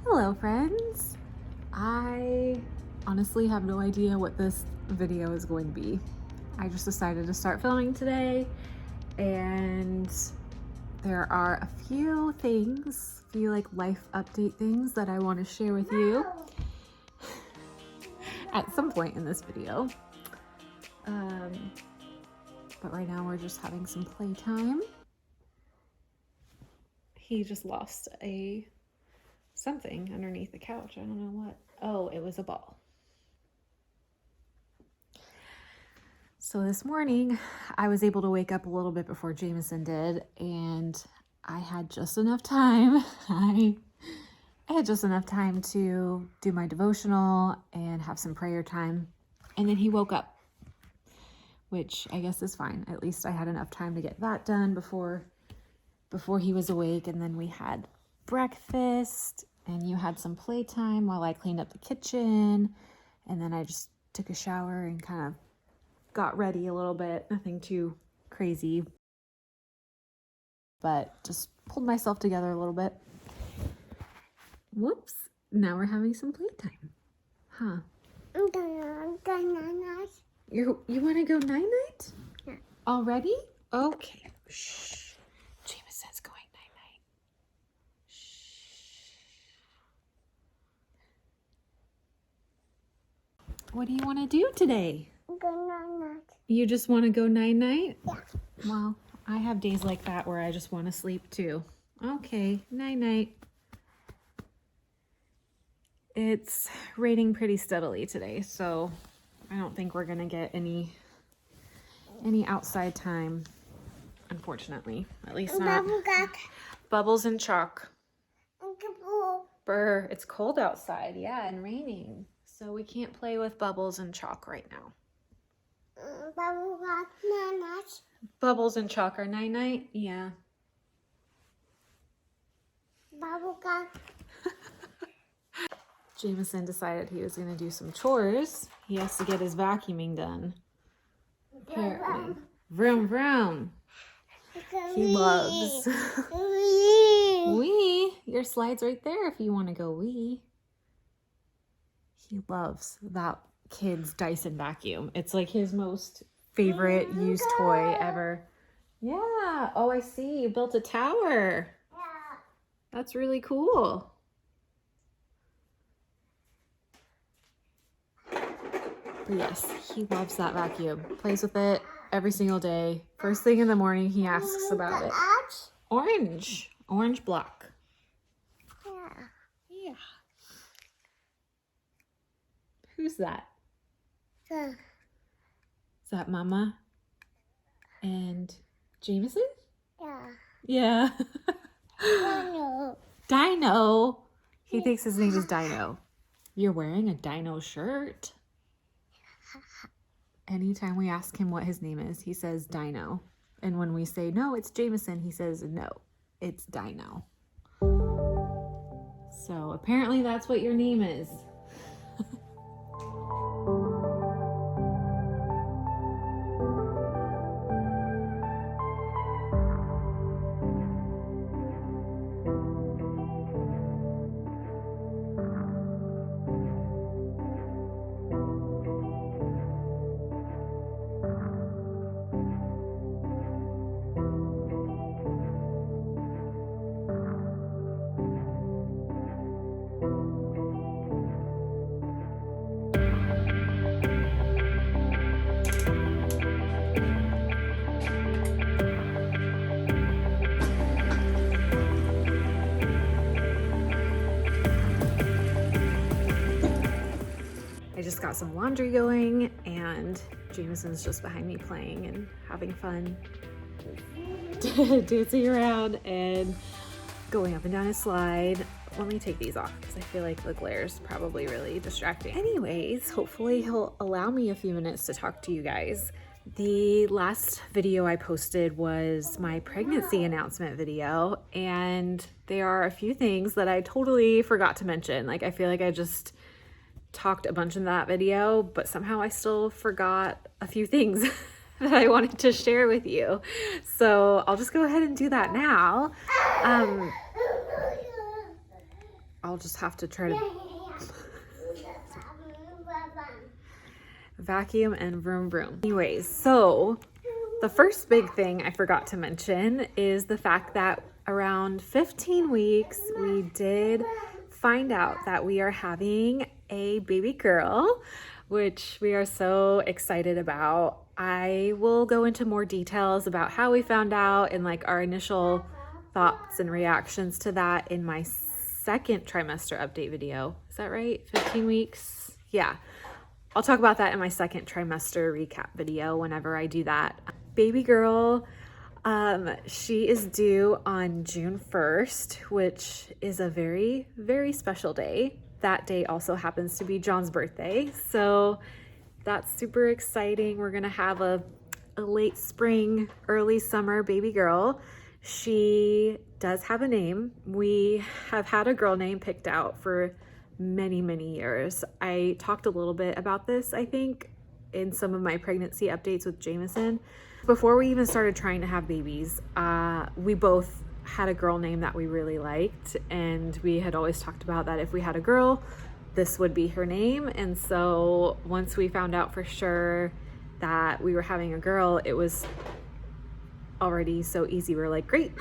Hello friends. I honestly have no idea what this video is going to be. I just decided to start filming today and there are a few like life update things that I want to share with you at some point in this video. But right now we're just having some playtime. He just lost something underneath the couch. I don't know what. Oh, it was a ball. So this morning I was able to wake up a little bit before Jamison did, and I had just enough time. I had just enough time to do my devotional and have some prayer time. And then he woke up, which I guess is fine. At least I had enough time to get that done before he was awake. And then we had breakfast and you had some playtime while I cleaned up the kitchen. And then I just took a shower and kind of got ready a little bit. Nothing too crazy, but just pulled myself together a little bit. Whoops. Now we're having some playtime. Huh. I'm gonna go night-night. You want to go night-night? Yeah. Already? Okay. Shh. Jamison's going night-night. Shh. What do you want to do today? Go night-night. You just want to go night-night? Yeah. Well, I have days like that where I just want to sleep too. Okay, night-night. It's raining pretty steadily today, so I don't think we're gonna get any outside time, unfortunately. At least not. Bubbles and chalk. Brr, it's cold outside, yeah, and raining. So we can't play with bubbles and chalk right now. Bubbles and chalk are night-night? Yeah. Jamison decided he was going to do some chores. He has to get his vacuuming done. Apparently. Vroom, vroom. He loves. Wee. Your slide's right there if you want to go wee. He loves that kid's Dyson vacuum. It's like his most favorite used toy ever. Yeah. Oh, I see. You built a tower. Yeah. That's really cool. But yes, he loves that vacuum. Plays with it every single day. First thing in the morning, he asks about it. Orange. Orange block. Yeah. Yeah. Who's that? Yeah. Is that Mama and Jamison? Yeah. Yeah. Dino. Dino. He thinks his name is Dino. You're wearing a Dino shirt. Anytime we ask him what his name is, he says Dino. And when we say, no, it's Jamison, he says, no, it's Dino. So apparently that's what your name is. I just got some laundry going and Jamison's just behind me playing and having fun, dancing around and going up and down his slide. Let me take these off because I feel like the glare is probably really distracting. Anyways, hopefully he'll allow me a few minutes to talk to you guys. The last video I posted was my pregnancy announcement video, and there are a few things that I totally forgot to mention. Like, I feel like I just talked a bunch in that video, but somehow I still forgot a few things that I wanted to share with you. So I'll just go ahead and do that now. I'll just have to try to vacuum and vroom vroom. Anyways, so the first big thing I forgot to mention is the fact that around 15 weeks, we did find out that we are having a baby girl, which we are so excited about. I will go into more details about how we found out and like our initial thoughts and reactions to that in my second trimester update video. Is that right? 15 weeks? Yeah. I'll talk about that in my second trimester recap video whenever I do that. Baby girl, she is due on June 1st, which is a very, very special day. That day also happens to be John's birthday. So that's super exciting. We're gonna have a late spring, early summer baby girl. She does have a name. We have had a girl name picked out for many, many years. I talked a little bit about this, I think, in some of my pregnancy updates with Jamison. Before we even started trying to have babies, we both had a girl name that we really liked, and we had always talked about that if we had a girl, this would be her name. And so once we found out for sure that we were having a girl, it was already so easy. We're like, great,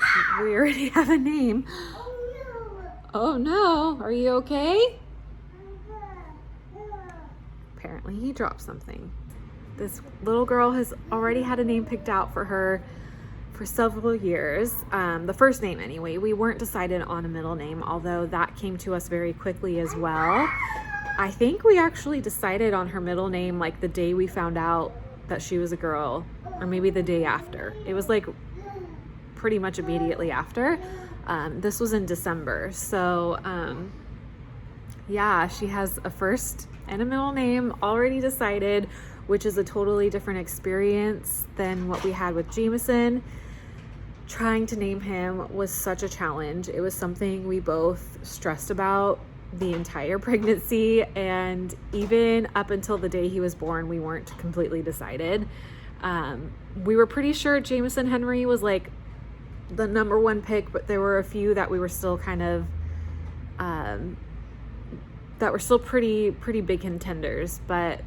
we already have a name. Oh no, are you okay? Apparently he dropped something. This little girl has already had a name picked out for her for several years. The first name anyway. We weren't decided on a middle name, although that came to us very quickly as well. I think we actually decided on her middle name like the day we found out that she was a girl, or maybe the day after. It was like pretty much immediately after. This was in December. So yeah, she has a first and a middle name already decided, which is a totally different experience than what we had with Jamison. Trying to name him was such a challenge. It was something we both stressed about the entire pregnancy, and even up until the day he was born, we weren't completely decided. We were pretty sure Jamison Henry was like the number one pick, but there were a few that we were still kind of that were still pretty big contenders. But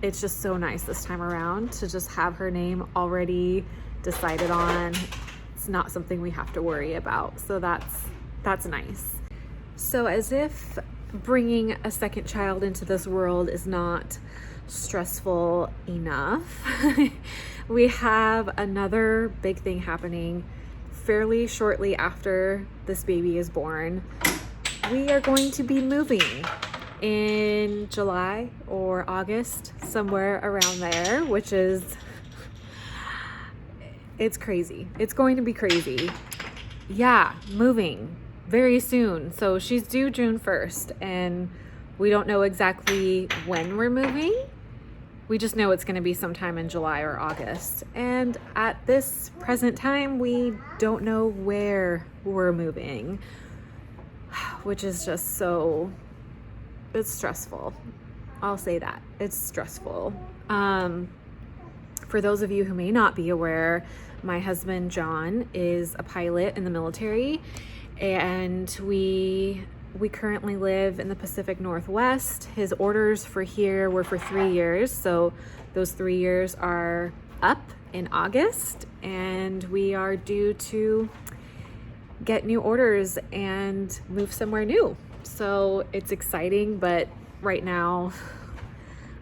it's just so nice this time around to just have her name already decided on. It's not something we have to worry about, so that's nice. So as if bringing a second child into this world is not stressful enough, we have another big thing happening fairly shortly after this baby is born. We are going to be moving in July or August, somewhere around there, which is, it's crazy. It's going to be crazy. Yeah, moving very soon. So she's due June 1st, and we don't know exactly when we're moving. We just know it's going to be sometime in July or August. And at this present time, we don't know where we're moving, which is just so, it's stressful. I'll say that. It's stressful. For those of you who may not be aware, my husband, John, is a pilot in the military, and we currently live in the Pacific Northwest. His orders for here were for 3 years, so those 3 years are up in August, and we are due to get new orders and move somewhere new. So it's exciting, but right now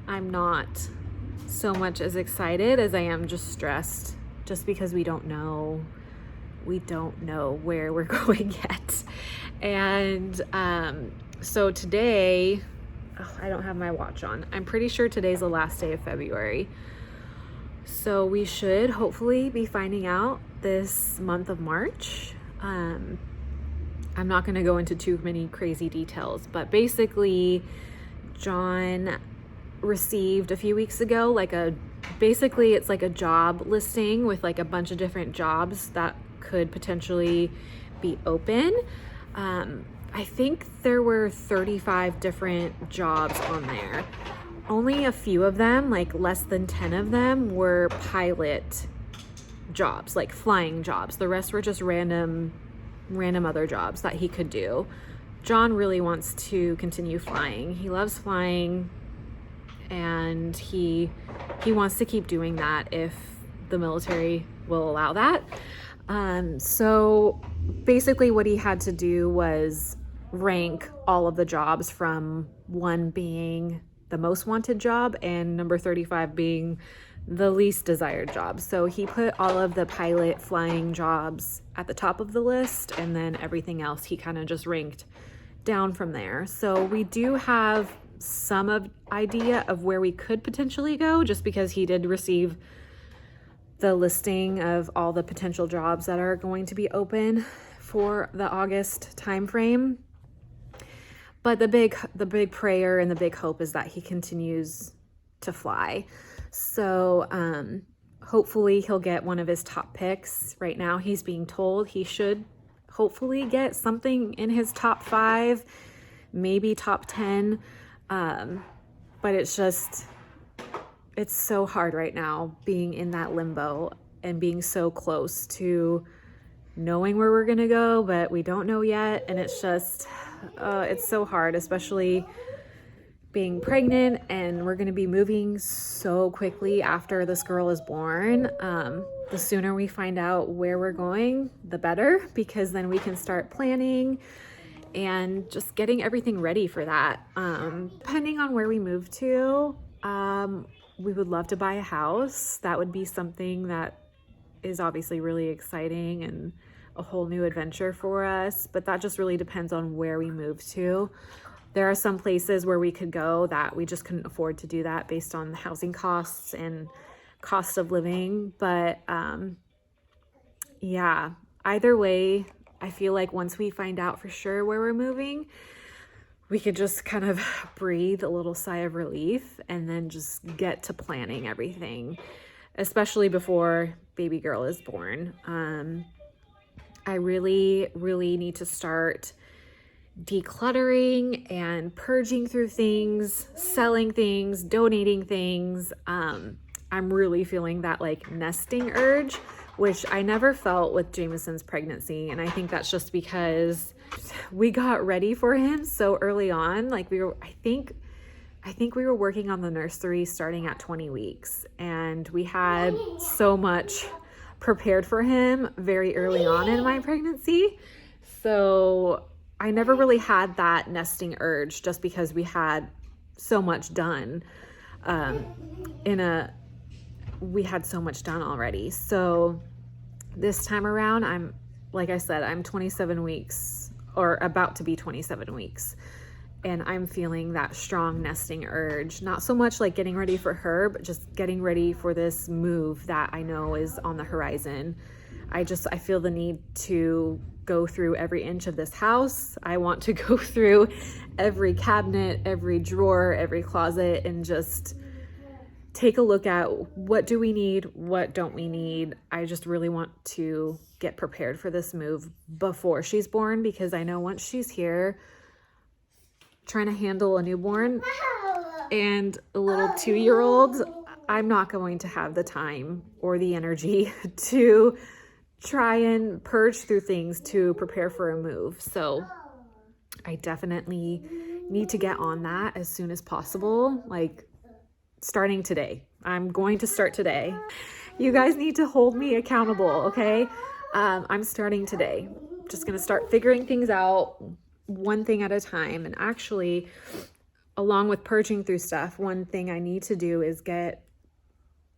I'm not so much as excited as I am just stressed, just because we don't know where we're going yet. And so today, I don't have my watch on. I'm pretty sure today's the last day of February. So we should hopefully be finding out this month of March. I'm not going to go into too many crazy details, but basically John received a few weeks ago basically it's like a job listing with like a bunch of different jobs that could potentially be open. I think there were 35 different jobs on there. Only a few of them, like less than 10 of them, were pilot jobs, like flying jobs. The rest were just random other jobs that he could do. John really wants to continue flying. He loves flying, and he wants to keep doing that if the military will allow that. So basically what he had to do was rank all of the jobs from 1 being the most wanted job and number 35 being the least desired job. So he put all of the pilot flying jobs at the top of the list, and then everything else he kind of just ranked down from there. So we do have some idea of where we could potentially go, just because he did receive the listing of all the potential jobs that are going to be open for the August timeframe. But the big prayer and the big hope is that he continues to fly. So hopefully he'll get one of his top picks. Right now he's being told he should hopefully get something in his top 5, maybe top 10. But it's so hard right now being in that limbo and being so close to knowing where we're gonna go, but we don't know yet. And it's just, it's so hard, especially being pregnant, and we're gonna be moving so quickly after this girl is born. The sooner we find out where we're going, the better, because then we can start planning and just getting everything ready for that. Depending on where we move to, we would love to buy a house. That would be something that is obviously really exciting and a whole new adventure for us, but that just really depends on where we move to. There are some places where we could go that we just couldn't afford to do that based on the housing costs and cost of living. But yeah, either way, I feel like once we find out for sure where we're moving, we could just kind of breathe a little sigh of relief and then just get to planning everything, especially before baby girl is born. I really, really need to start decluttering and purging through things, selling things, donating things. I'm really feeling that like nesting urge, which I never felt with Jamison's pregnancy. And I think that's just because we got ready for him so early on. Like I think we were working on the nursery starting at 20 weeks, and we had so much prepared for him very early on in my pregnancy. So I never really had that nesting urge, just because we had so much done. We had so much done already. So this time around, like I said, I'm 27 weeks, or about to be 27 weeks. And I'm feeling that strong nesting urge, not so much like getting ready for her, but just getting ready for this move that I know is on the horizon. I feel the need to go through every inch of this house. I want to go through every cabinet, every drawer, every closet, and just take a look at what do we need, what don't we need. I just really want to get prepared for this move before she's born, because I know once she's here, trying to handle a newborn and a little 2-year-old, I'm not going to have the time or the energy to try and purge through things to prepare for a move. So I definitely need to get on that as soon as possible, like starting today. I'm going to start today. You guys need to hold me accountable, okay? I'm starting today. Just gonna start figuring things out one thing at a time. And actually, along with purging through stuff, one thing I need to do is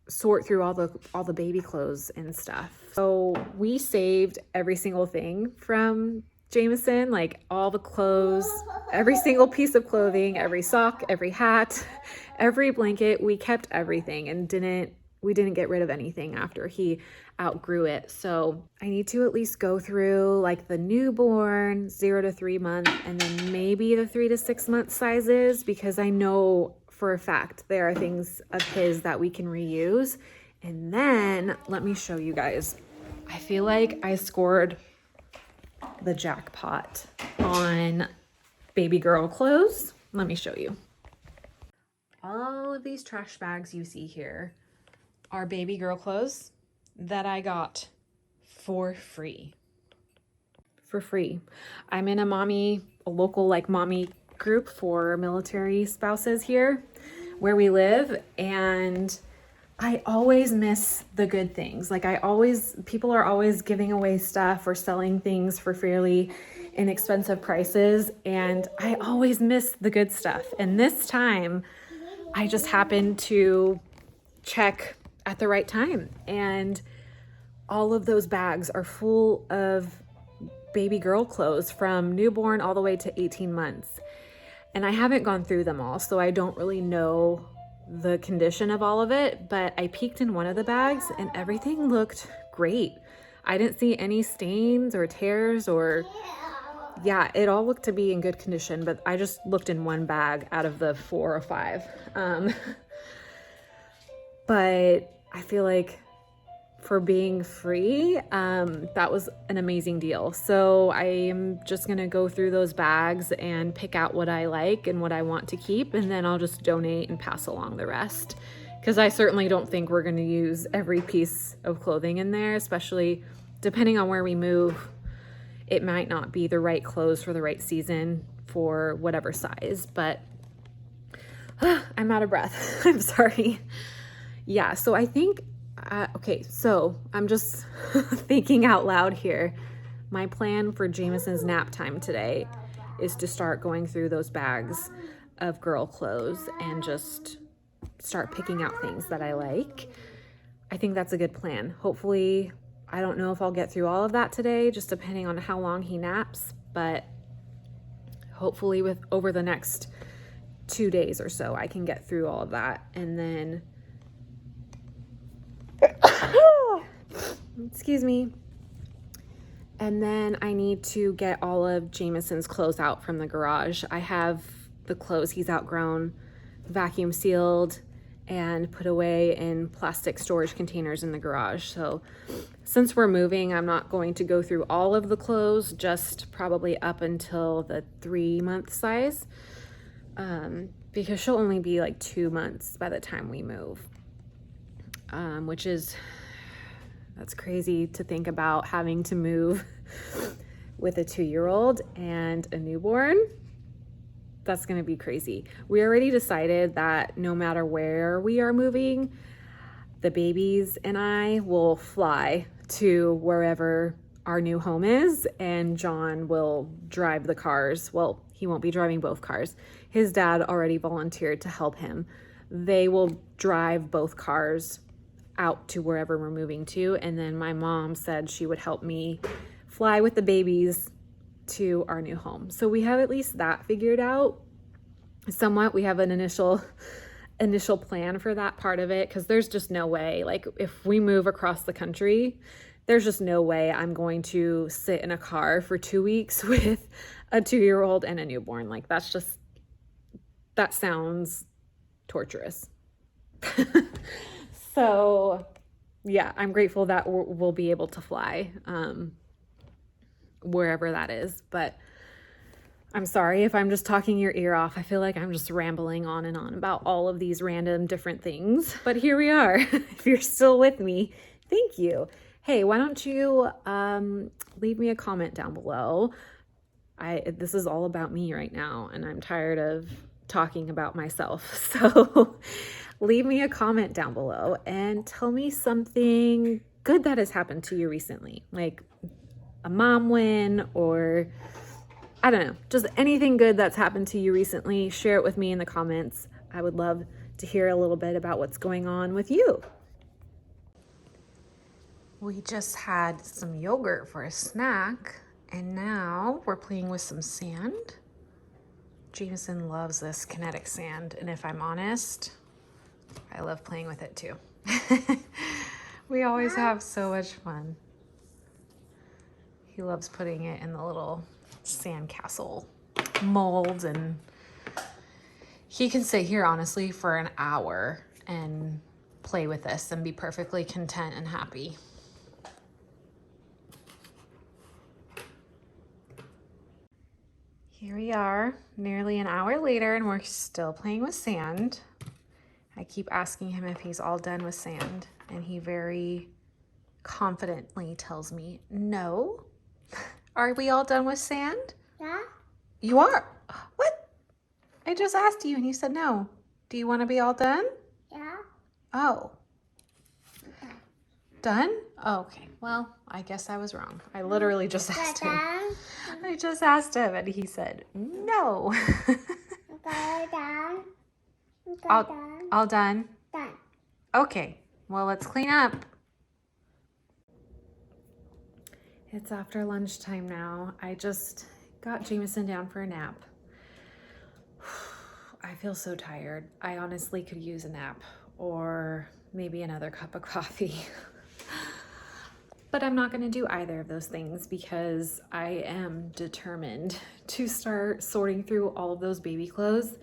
sort through all the baby clothes and stuff. So we saved every single thing from Jamison, like all the clothes, every single piece of clothing, every sock, every hat, every blanket. We kept everything and we didn't get rid of anything after he outgrew it. So I need to at least go through like the newborn 0 to 3 month, and then maybe the 3 to 6 month sizes, because I know for a fact there are things of his that we can reuse. And then let me show you guys. I feel like I scored the jackpot on baby girl clothes. Let me show you. All of these trash bags you see here are baby girl clothes that I got for free. I'm in a mommy a local like mommy group for military spouses here where we live, and I always miss the good things. Like people are always giving away stuff or selling things for fairly inexpensive prices, and I always miss the good stuff. And this time I just happened to check at the right time, and all of those bags are full of baby girl clothes from newborn all the way to 18 months. And I haven't gone through them all, so I don't really know the condition of all of it, but I peeked in one of the bags and everything looked great. I didn't see any stains or tears or, yeah, it all looked to be in good condition, but I just looked in one bag out of the 4 or 5. But I feel like for being free, that was an amazing deal. So I am just gonna go through those bags and pick out what I like and what I want to keep, and then I'll just donate and pass along the rest. Because I certainly don't think we're gonna use every piece of clothing in there, especially depending on where we move. It might not be the right clothes for the right season for whatever size, but I'm out of breath. I'm sorry. Yeah, so I think okay, so I'm just thinking out loud here. My plan for Jamison's nap time today is to start going through those bags of girl clothes and just start picking out things that I like. I think that's a good plan. Hopefully, I don't know if I'll get through all of that today, just depending on how long he naps, but hopefully over the next 2 days or so, I can get through all of that. And then excuse me. And then I need to get all of Jamison's clothes out from the garage. I have the clothes he's outgrown vacuum sealed and put away in plastic storage containers in the garage. So since we're moving, I'm not going to go through all of the clothes, just probably up until the 3-month size, because she'll only be like 2 months by the time we move, which is, that's crazy to think about, having to move with a 2-year-old and a newborn. That's going to be crazy. We already decided that no matter where we are moving, the babies and I will fly to wherever our new home is, and John will drive the cars. Well, he won't be driving both cars. His dad already volunteered to help him. They will drive both cars out to wherever we're moving to, and then my mom said she would help me fly with the babies to our new home. So we have at least that figured out somewhat. We have an initial plan for that part of it, because there's just no way, like if we move across the country, there's just no way I'm going to sit in a car for 2 weeks with a 2-year-old and a newborn. Like that sounds torturous. So yeah, I'm grateful that we'll be able to fly wherever that is. But I'm sorry if I'm just talking your ear off. I feel like I'm just rambling on and on about all of these random different things. But here we are. If you're still with me, thank you. Hey, why don't you leave me a comment down below. This is all about me right now, and I'm tired of talking about myself. So leave me a comment down below and tell me something good that has happened to you recently, like a mom win, or I don't know, just anything good that's happened to you recently. Share it with me in the comments. I would love to hear a little bit about what's going on with you. We just had some yogurt for a snack, and now we're playing with some sand. Jamison loves this kinetic sand, and if I'm honest, I love playing with it too. We always have so much fun. He loves putting it in the little sandcastle mold, and he can sit here honestly for an hour and play with this and be perfectly content and happy. Here we are, nearly an hour later, and we're still playing with sand. I keep asking him if he's all done with sand, and he very confidently tells me, no. Are we all done with sand? Yeah. You are? What? I just asked you and you said no. Do you want to be all done? Yeah. Oh. Done? Oh, okay. Well, I guess I was wrong. I literally just asked him. Done. I just asked him and he said no. Done. All done? Done. Okay. Well, let's clean up. It's after lunchtime now. I just got Jamison down for a nap. I feel so tired. I honestly could use a nap or maybe another cup of coffee. But I'm not going to do either of those things because I am determined to start sorting through all of those baby clothes.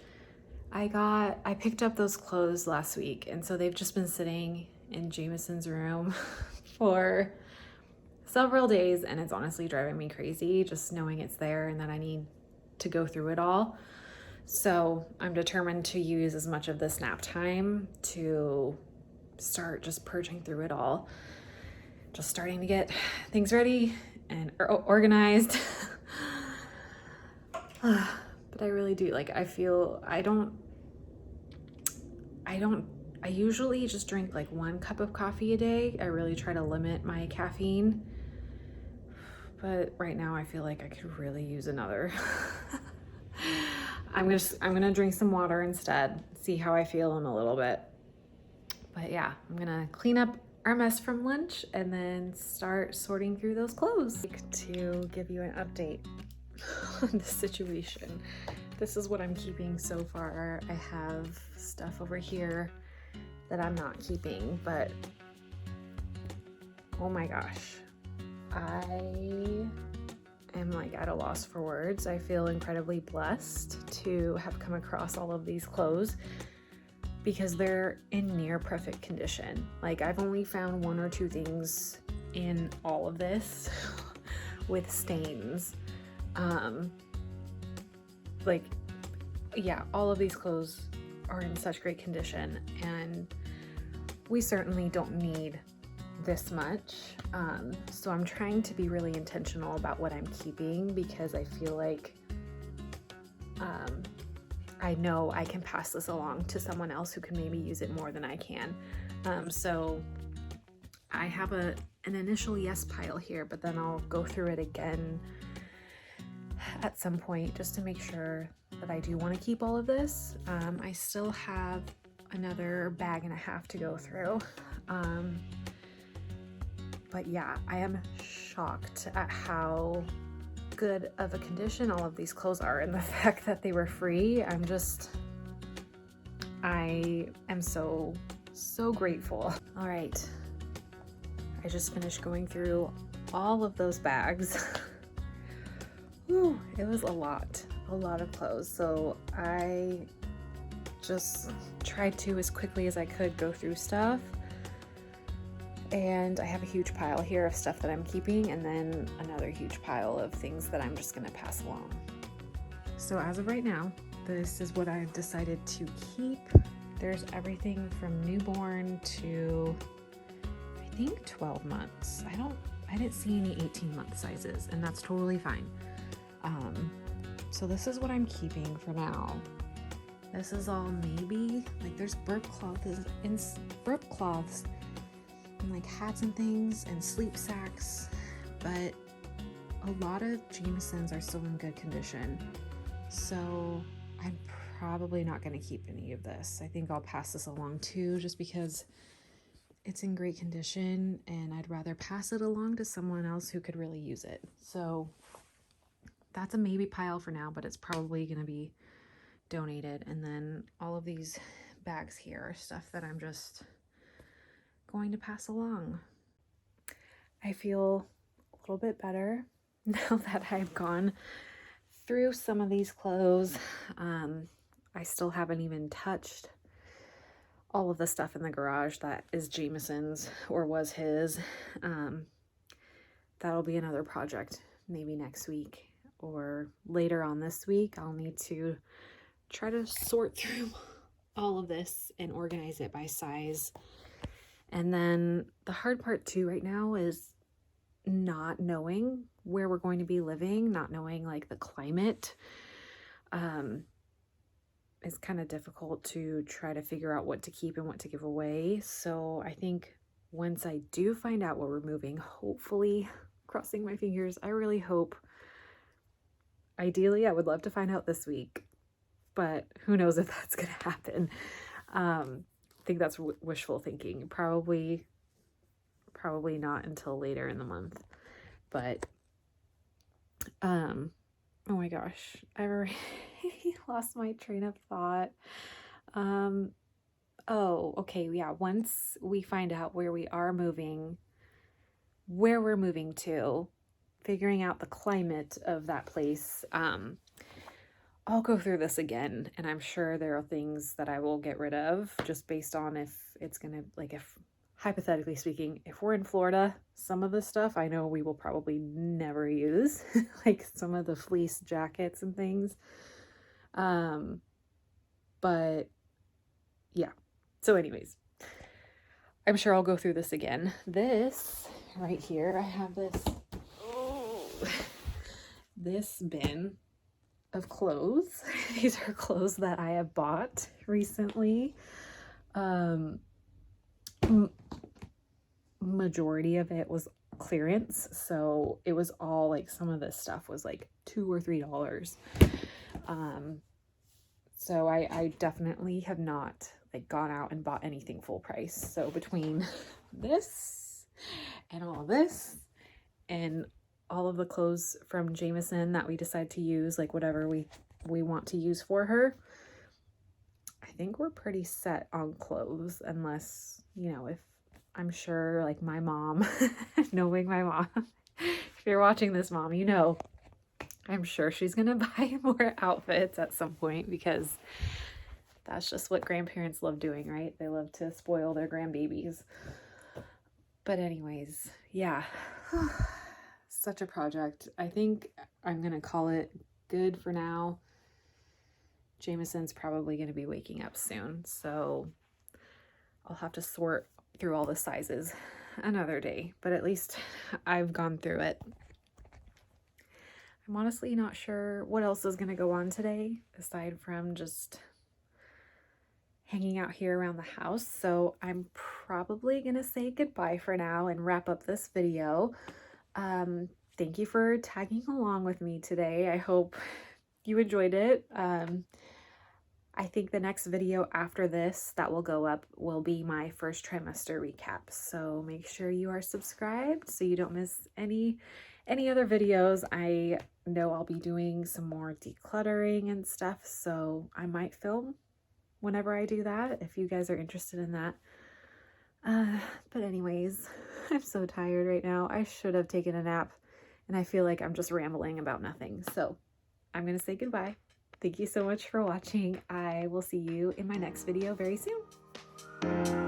I picked up those clothes last week, and so they've just been sitting in Jamison's room for several days, and it's honestly driving me crazy just knowing it's there and that I need to go through it all. So I'm determined to use as much of this nap time to start just purging through it all. Just starting to get things ready and organized. But I really do, like, I feel, I usually just drink like 1 cup of coffee a day. I really try to limit my caffeine. But right now I feel like I could really use another. I'm gonna drink some water instead, see how I feel in a little bit. But yeah, I'm gonna clean up our mess from lunch and then start sorting through those clothes. To give you an update on the situation. This is what I'm keeping so far. I have stuff over here that I'm not keeping, but oh my gosh, I am like at a loss for words. I feel incredibly blessed to have come across all of these clothes because they're in near perfect condition. Like, I've only found 1 or 2 things in all of this with stains. Like, yeah, all of these clothes are in such great condition, and we certainly don't need this much. So I'm trying to be really intentional about what I'm keeping because I feel like I know I can pass this along to someone else who can maybe use it more than I can. So I have an initial yes pile here, but then I'll go through it again at some point just to make sure that I do want to keep all of this. I still have another bag and a half to go through. But yeah, I am shocked at how good of a condition all of these clothes are, and the fact that they were free. I am so grateful. All right, I just finished going through all of those bags. Whew, it was a lot of clothes. So I just tried to, as quickly as I could, go through stuff. And I have a huge pile here of stuff that I'm keeping, and then another huge pile of things that I'm just gonna pass along. So as of right now, this is what I've decided to keep. There's everything from newborn to, I think, 12 months. I didn't see any 18-month sizes, and that's totally fine. So this is what I'm keeping for now. This is all maybe, like, there's burp cloths and like hats and things and sleep sacks, but a lot of Jamisons are still in good condition. So I'm probably not going to keep any of this. I think I'll pass this along too, just because it's in great condition and I'd rather pass it along to someone else who could really use it. So that's a maybe pile for now, but it's probably going to be donated. And then all of these bags here are stuff that I'm just going to pass along. I feel a little bit better now that I've gone through some of these clothes. I still haven't even touched all of the stuff in the garage that is Jamison's or was his. That'll be another project maybe next week or later on this week. I'll need to try to sort through all of this and organize it by size. And then the hard part too right now is not knowing where we're going to be living, not knowing like the climate. it's kind of difficult to try to figure out what to keep and what to give away. So I think once I do find out what we're moving, hopefully, crossing my fingers, I really hope, ideally I would love to find out this week, but who knows if that's going to happen. I think that's wishful thinking. Probably not until later in the month. But oh my gosh, I already lost my train of thought. Oh, okay, yeah, once we find out where we're moving to, figuring out the climate of that place, I'll go through this again, and I'm sure there are things that I will get rid of just based on if it's gonna, like, if, hypothetically speaking, if we're in Florida, some of the stuff I know we will probably never use, like some of the fleece jackets and things. But yeah. So anyways, I'm sure I'll go through this again. This right here, I have this bin of clothes. These are clothes that I have bought recently. Majority of it was clearance, so it was all like, some of this stuff was like $2 or $3. So I definitely have not like gone out and bought anything full price. So between this and all of this and all of the clothes from Jamison that we decide to use, like whatever we want to use for her, I think we're pretty set on clothes, unless, you know, if, I'm sure, like my mom, knowing my mom, if you're watching this, Mom, you know, I'm sure she's gonna buy more outfits at some point, because that's just what grandparents love doing, right? They love to spoil their grandbabies. But anyways, yeah, such a project. I think I'm gonna call it good for now. Jamison's probably gonna be waking up soon, so I'll have to sort through all the sizes another day, but at least I've gone through it. I'm honestly not sure what else is going to go on today aside from just hanging out here around the house. So I'm probably going to say goodbye for now and wrap up this video. Thank you for tagging along with me today. I hope you enjoyed it. I think the next video after this that will go up will be my first trimester recap. So make sure you are subscribed so you don't miss any other videos. I know I'll be doing some more decluttering and stuff, so I might film whenever I do that if you guys are interested in that. But anyways, I'm so tired right now. I should have taken a nap, and I feel like I'm just rambling about nothing. So I'm going to say goodbye. Thank you so much for watching. I will see you in my next video very soon.